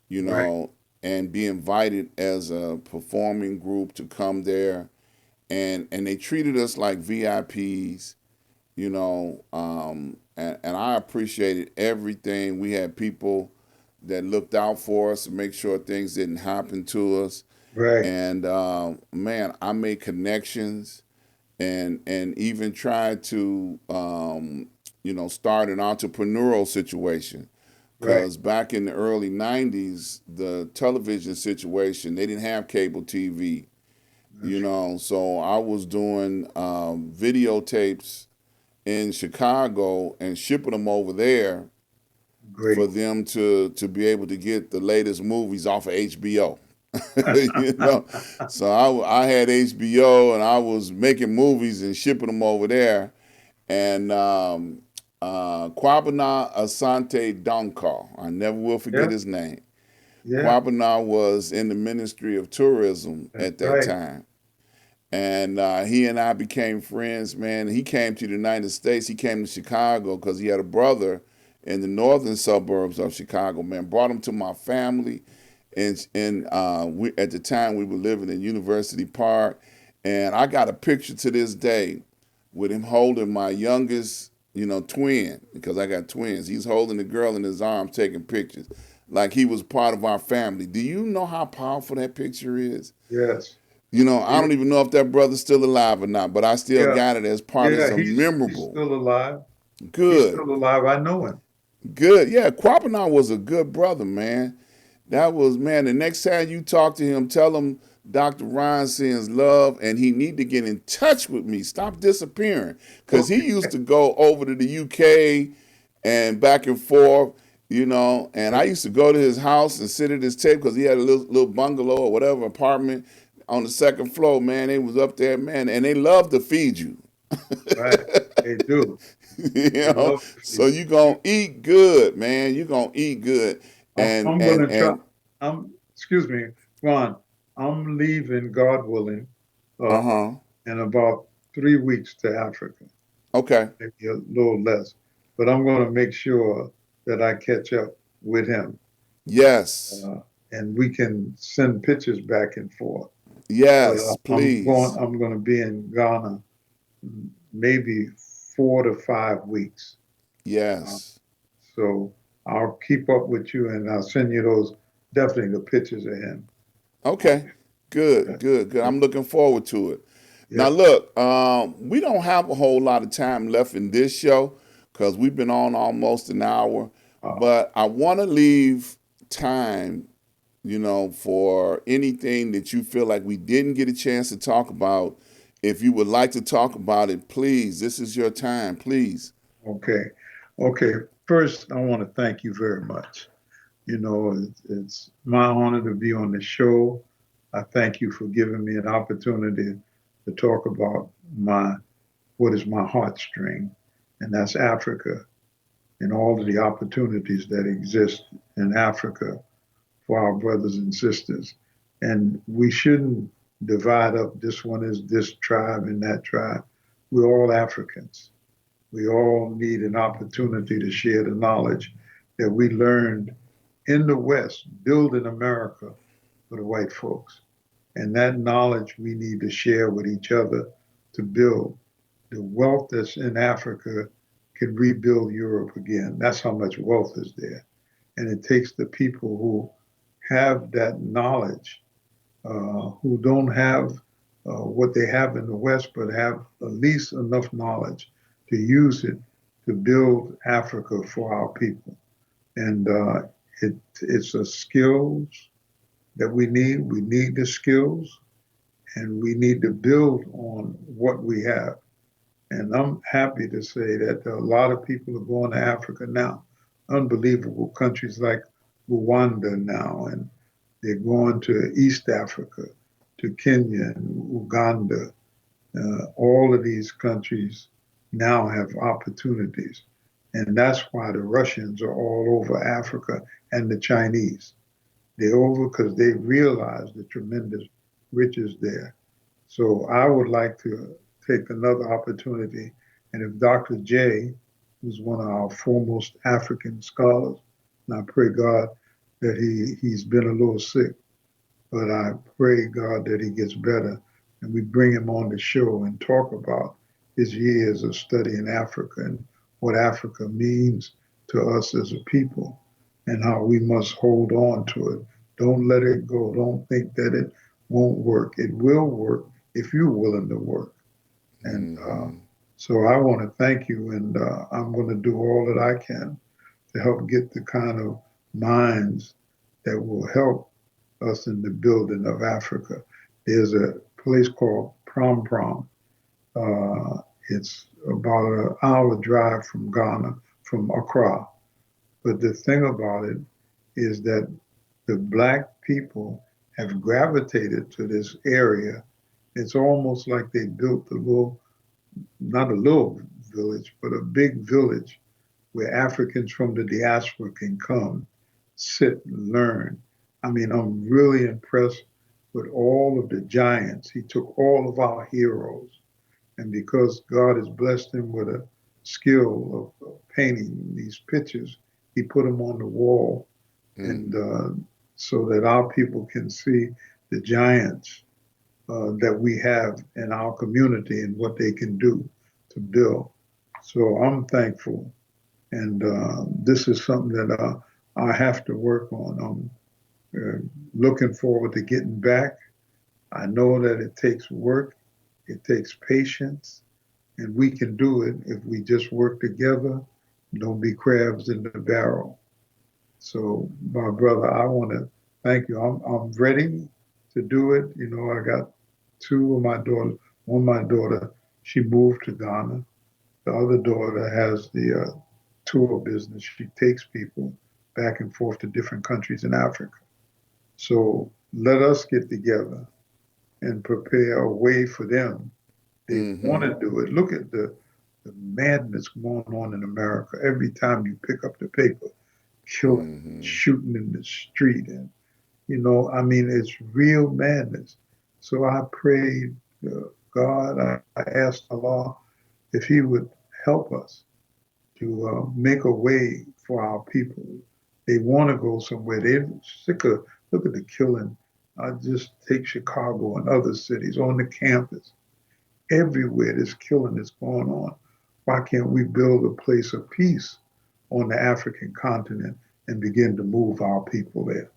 you right, know, and be invited as a performing group to come there, and they treated us like VIPs, and I appreciated everything. We had people that looked out for us to make sure things didn't happen to us, right, and man, I made connections and even tried to start an entrepreneurial situation right. because back in the early 90s the television situation, they didn't have cable TV, That's so I was doing videotapes in Chicago and shipping them over there for great. them to be able to get the latest movies off of HBO. you know, so I had HBO and I was making movies and shipping them over there. And Kwabena Asante Donkar, I never will forget Yeah, his name. yeah, Kwabena was in the Ministry of Tourism that's at that right. time. And he and I became friends, man. He came to the United States. He came to Chicago because he had a brother in the northern suburbs of Chicago, man. Brought him to my family. And we, at the time, we were living in University Park. And I got a picture to this day with him holding my youngest, twin, because I got twins. He's holding the girl in his arms, taking pictures like he was part of our family. Do you know how powerful that picture is? Yes. I Yeah, don't even know if that brother's still alive or not, but I still yeah, got it as part of yeah. some He's memorable. still alive. He's Good, still alive. I know him. good. Yeah, Quapanon was a good brother, man. That was, man, the next time you talk to him, tell him Dr. Ron sends love and he need to get in touch with me. Stop disappearing. Because he Okay. used to go over to the UK and back and forth, and I used to go to his house and sit at his table because he had a little bungalow or whatever apartment on the second floor, man. They was up there, man, and they love to feed you. Right. They do. you They know, love to so feed you gonna eat good, man. You gonna eat good, and I'm and gonna try. and Excuse me, Ron. I'm leaving, God willing, uh uh, huh. in about 3 weeks to Africa, Okay. maybe a little less. But I'm going to make sure that I catch up with him, Yes. uh, and we can send pictures back and forth. But Yes. Please. I'm going to be in Ghana maybe 4 to 5 weeks. Uh, Yes. so I'll keep up with you, and I'll send you those definitely the pictures of him. Okay. Good. Yeah, Good. Good. I'm looking forward to it. yeah. Now look, we don't have a whole lot of time left in this show because we've been on almost an hour, Uh, but I want to leave time for anything that you feel like we didn't get a chance to talk about. If you would like to talk about it, please, this is your time, please. okay, okay. First, I want to thank you very much. It's my honor to be on the show. I thank you for giving me an opportunity to talk about my what is my heartstring, and that's Africa and all of the opportunities that exist in Africa for our brothers and sisters. And we shouldn't divide up this one is this tribe and that tribe. We're all Africans. We all need an opportunity to share the knowledge that we learned in the West, building America for the white folks. And that knowledge we need to share with each other to build. The wealth that's in Africa can rebuild Europe again. That's how much wealth is there. And it takes the people who have that knowledge, who don't have what they have in the West, but have at least enough knowledge to use it to build Africa for our people. And it's a skills that we need. We need the skills, and we need to build on what we have. And I'm happy to say that a lot of people are going to Africa now. Unbelievable countries like Rwanda now, and they're going to East Africa, to Kenya and Uganda. All of these countries now have opportunities. And that's why the Russians are all over Africa and the Chinese. They're over because they realize the tremendous riches there. So I would like to take another opportunity. And if Dr. J, who's one of our foremost African scholars, and I pray God that he's been a little sick, but I pray God that he gets better and we bring him on the show and talk about his years of study in Africa and what Africa means to us as a people and how we must hold on to it. Don't let it go. Don't think that it won't work. It will work if you're willing to work. And Mm-hmm. so I want to thank you, and I'm going to do all that I can to help get the kind of minds that will help us in the building of Africa. There's a place called Prom Prom. It's about an hour drive from Ghana, from Accra. But the thing about it is that the black people have gravitated to this area. It's almost like they built a little, not a little village, but a big village where Africans from the diaspora can come, sit, and learn. I mean, I'm really impressed with all of the giants. He took all of our heroes, and because God has blessed him with a skill of painting these pictures, he put them on the wall, Mm. and so that our people can see the giants that we have in our community and what they can do to build. So I'm thankful, and this is something that I have to work on. I'm looking forward to getting back. I know that it takes work, it takes patience, and we can do it if we just work together. Don't be crabs in the barrel. So, my brother, I want to thank you. I'm ready to do it. You know, I got two of my daughters. One, my daughter, she moved to Ghana. The other daughter has the tour business. She takes people back and forth to different countries in Africa. So let us get together and prepare a way for them. They want Mm-hmm. to do it. Look at the madness going on in America. Every time you pick up the paper, killing, Mm-hmm. shooting in the street, and I mean, it's real madness. So I prayed, God, I asked Allah if He would help us to make a way for our people. They want to go somewhere. They're sick of, look at the killing. I just take Chicago and other cities on the campus. Everywhere this killing is going on. Why can't we build a place of peace on the African continent and begin to move our people there?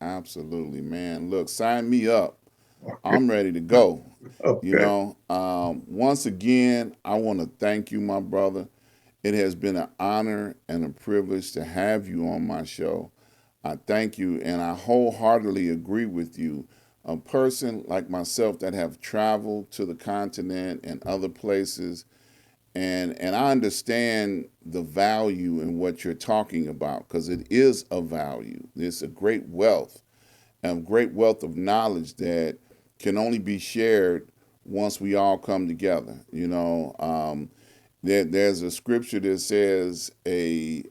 Absolutely, man. Look, sign me up. Okay. I'm ready to go. Okay. Once again, I want to thank you, my brother. It has been an honor and a privilege to have you on my show. I thank you, and I wholeheartedly agree with you. A person like myself that have traveled to the continent and other places, and I understand the value in what you're talking about because it is a value. It's a great wealth of knowledge that can only be shared once we all come together. There's a scripture that says a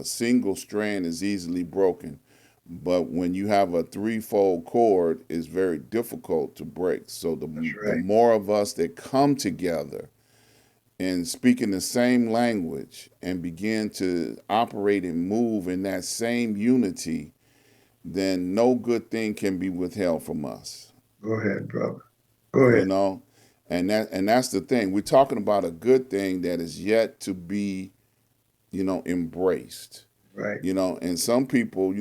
single strand is easily broken, but when you have a threefold cord, it's very difficult to break. So That's the right. more of us that come together and speak in the same language and begin to operate and move in that same unity, then no good thing can be withheld from us. Go ahead, brother. Go You ahead. know, and that's the thing. We're talking about a good thing that is yet to be, embraced. Right. And some people,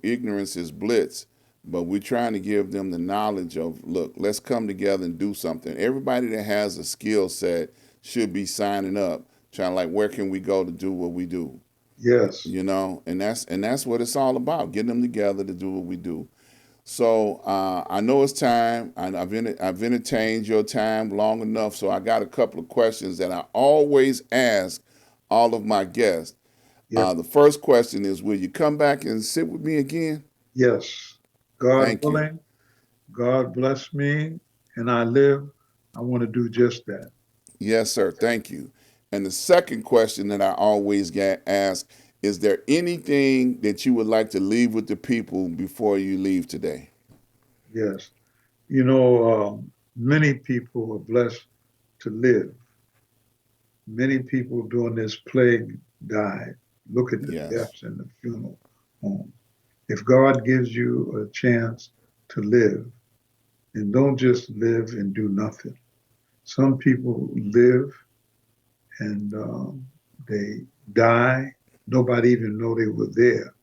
ignorance is blitz, but we're trying to give them the knowledge of, look, let's come together and do something. Everybody that has a skill set should be signing up, trying like, where can we go to do what we do? Yes. And that's what it's all about, getting them together to do what we do. So I know it's time. I've entertained your time long enough. So I got a couple of questions that I always ask all of my guests. Yes, The first question is, will you come back and sit with me again? yes. God Thank you. willing, God bless me, and I live. I want to do just that. Yes, sir. Thank you. And the second question that I always get asked, is there anything that you would like to leave with the people before you leave today? Yes. You know, many people are blessed to live. Many people during this plague died. Look at the Yes. deaths in the funeral home. If God gives you a chance to live, and don't just live and do nothing. Some people live and they die. Nobody even know they were there.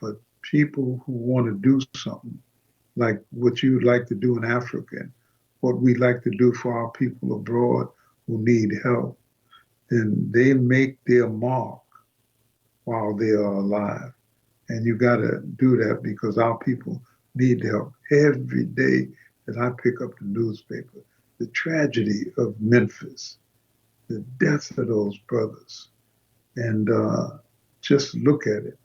But people who want to do something, like what you would like to do in Africa, what we like to do for our people abroad who need help, then they make their mark while they are alive. And you got to do that because our people need help. Every day that I pick up the newspaper, the tragedy of Memphis, the death of those brothers, and just look at it.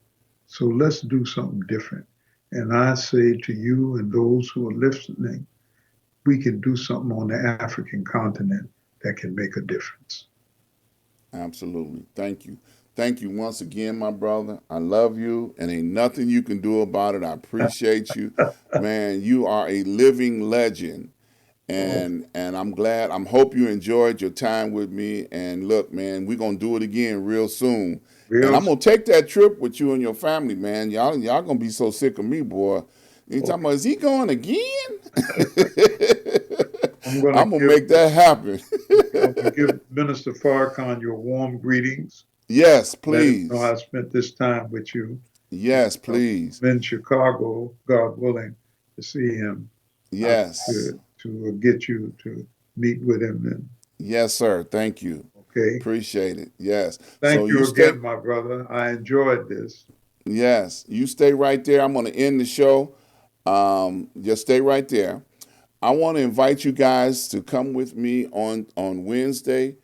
So let's do something different. And I say to you and those who are listening, we can do something on the African continent that can make a difference. Absolutely. Thank you. Thank you once again, my brother. I love you, and ain't nothing you can do about it. I appreciate you. Man, you are a living legend. Oh, And I'm glad. I'm hope you enjoyed your time with me. And look, man, we're gonna do it again real soon. And real. I'm gonna take that trip with you and your family, man. Y'all gonna be so sick of me, boy. You talking Okay. about, is he going again? I'm going to I'm gonna give make that happen. I'm going to give Minister Farrakhan your warm greetings. Yes, Let him know please. I spent this time with you. And Yes, please. I'm in Chicago, God willing, to see him, Yes. to get you to meet with him. And Yes, sir. Thank you. okay. Appreciate it. Yes. So Thank you you stay. again, my brother. I enjoyed this. Yes, you stay right there. I'm going to end the show. Just stay right there. I want to invite you guys to come with me on Wednesday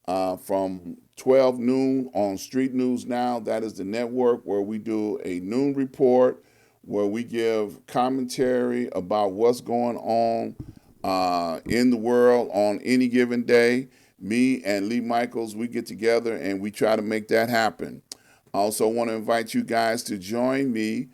from 12 noon on Street News Now. That is the network where we do a noon report, where we give commentary about what's going on in the world on any given day. Me and Lee Michaels, we get together and we try to make that happen. I also want to invite you guys to join me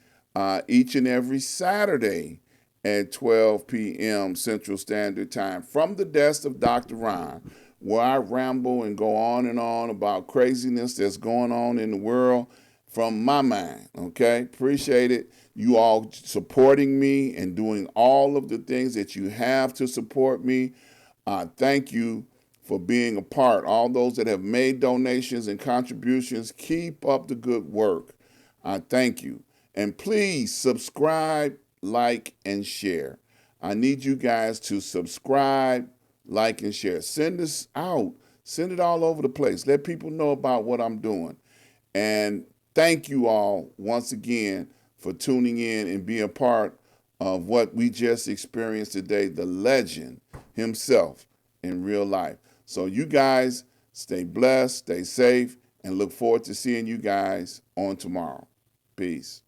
each and every Saturday at 12 p.m. Central Standard Time from the desk of Dr. Ron, where I ramble and go on and on about craziness that's going on in the world from my mind. Okay, appreciate it. You all supporting me and doing all of the things that you have to support me. Thank you for being a part. All those that have made donations and contributions, keep up the good work. I thank you. And please subscribe, like, and share. I need you guys to subscribe, like, and share. Send this out. Send it all over the place. Let people know about what I'm doing. And thank you all once again for tuning in and being a part of what we just experienced today, the legend himself in real life. So, you guys stay blessed, stay safe, and look forward to seeing you guys on tomorrow. Peace.